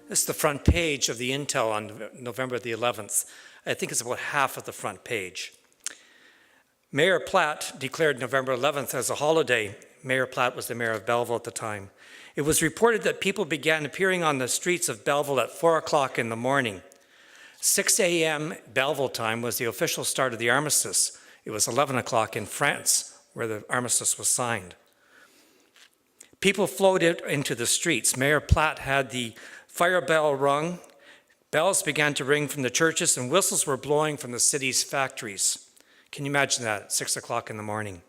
This is the front page of the Intel on November the 11th. I think it's about half of the front page. Mayor Platt declared November 11th as a holiday. Mayor Platt was the mayor of Belleville at the time. It was reported that people began appearing on the streets of Belleville at 4 o'clock in the morning. 6 a.m. Belleville time was the official start of the armistice. It was 11 o'clock in France where the armistice was signed. People flowed into the streets. Mayor Platt had the fire bell rung. Bells began to ring from the churches and whistles were blowing from the city's factories. Can you imagine that at 6 o'clock in the morning?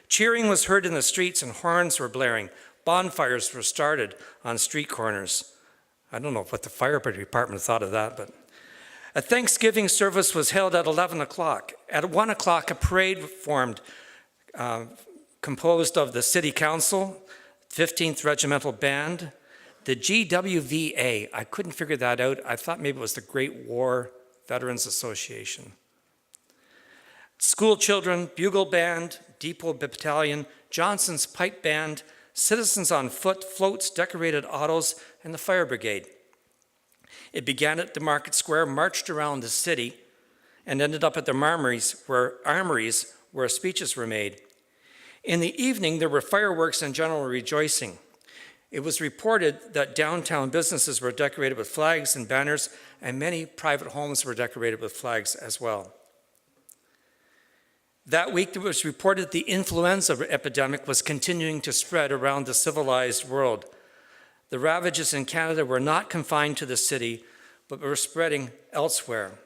Cheering was heard in the streets and horns were blaring. Bonfires were started on street corners. I don't know what the fire department thought of that, but a Thanksgiving service was held at 11 o'clock. At 1 o'clock, a parade formed, composed of the City Council, 15th Regimental Band, the GWVA. I couldn't figure that out. I thought maybe it was the Great War Veterans Association. School children, bugle band, depot battalion, Johnson's pipe band, citizens on foot, floats, decorated autos, and the fire brigade. It began at the market square, marched around the city, and ended up at the armories where speeches were made. In the evening, there were fireworks and general rejoicing. It was reported that downtown businesses were decorated with flags and banners, and many private homes were decorated with flags as well. That week, it was reported the influenza epidemic was continuing to spread around the civilized world. The ravages in Canada were not confined to the city, but were spreading elsewhere.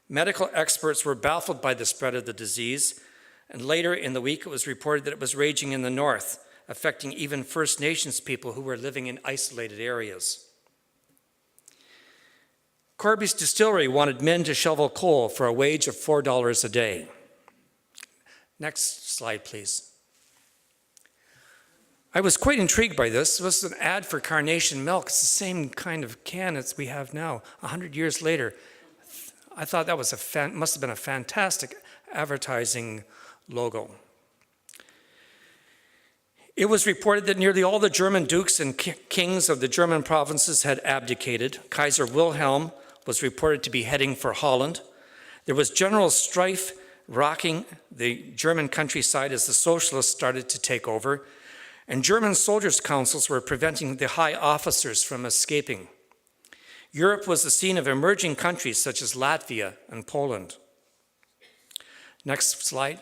Medical experts were baffled by the spread of the disease, and later in the week, it was reported that it was raging in the north, affecting even First Nations people who were living in isolated areas. Corby's Distillery wanted men to shovel coal for a wage of $4 a day. Next slide, please. I was quite intrigued by this. This was an ad for Carnation Milk. It's the same kind of can as we have now, 100 years later. I thought that was must have been a fantastic advertising logo. It was reported that nearly all the German dukes and kings of the German provinces had abdicated. Kaiser Wilhelm was reported to be heading for Holland. There was general strife rocking the German countryside as the socialists started to take over, and German soldiers' councils were preventing the high officers from escaping. Europe was the scene of emerging countries such as Latvia and Poland. Next slide.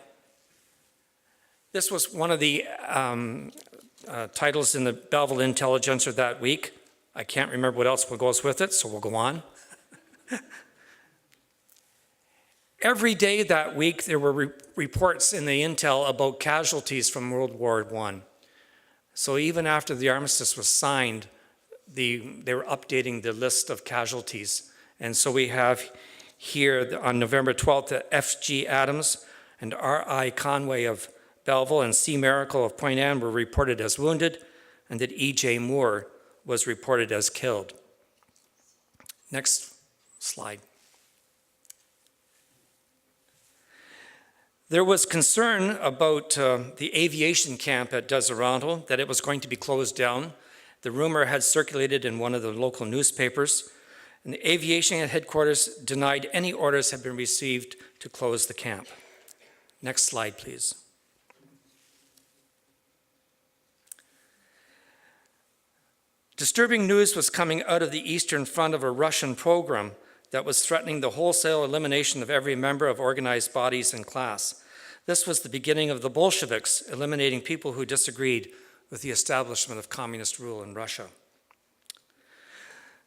This was one of the titles in the Belleville Intelligencer that week. I can't remember what else goes with it, so we'll go on. Every day that week, there were reports in the Intel about casualties from World War I. So even after the armistice was signed, they were updating the list of casualties. And so we have here on November 12th that F.G. Adams and R.I. Conway of Belleville and C. Miracle of Point Anne were reported as wounded, and that E.J. Moore was reported as killed. Next slide. There was concern about the aviation camp at Deseronto, that it was going to be closed down. The rumor had circulated in one of the local newspapers, and the aviation headquarters denied any orders had been received to close the camp. Next slide, please. Disturbing news was coming out of the Eastern Front of a Russian program that was threatening the wholesale elimination of every member of organized bodies and class. This was the beginning of the Bolsheviks eliminating people who disagreed with the establishment of communist rule in Russia.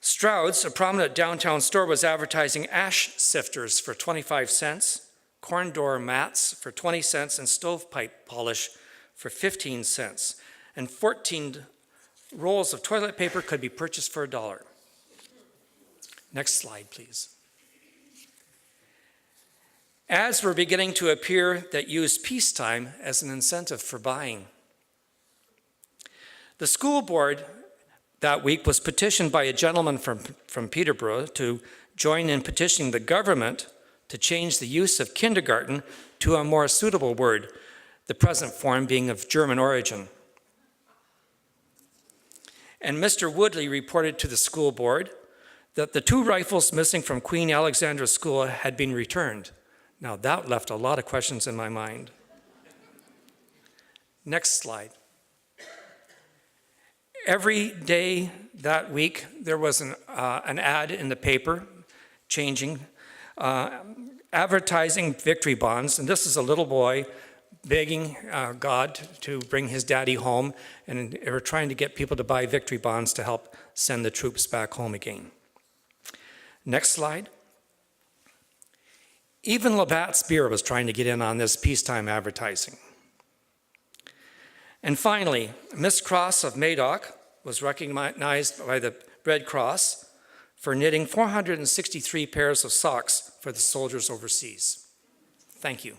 Stroud's, a prominent downtown store, was advertising ash sifters for 25 cents, corn door mats for 20 cents, and stovepipe polish for 15 cents. And 14 rolls of toilet paper could be purchased for $1. Next slide, please. Ads were beginning to appear that used peacetime as an incentive for buying. The school board that week was petitioned by a gentleman from Peterborough to join in petitioning the government to change the use of kindergarten to a more suitable word, the present form being of German origin. And Mr. Woodley reported to the school board that the 2 rifles missing from Queen Alexandra School had been returned. Now that left a lot of questions in my mind. Next slide. Every day that week, there was an ad in the paper advertising victory bonds. And this is a little boy begging God to bring his daddy home. And they were trying to get people to buy victory bonds to help send the troops back home again. Next slide. Even Labatt's Beer was trying to get in on this peacetime advertising. And finally, Miss Cross of Madoc was recognized by the Red Cross for knitting 463 pairs of socks for the soldiers overseas. Thank you.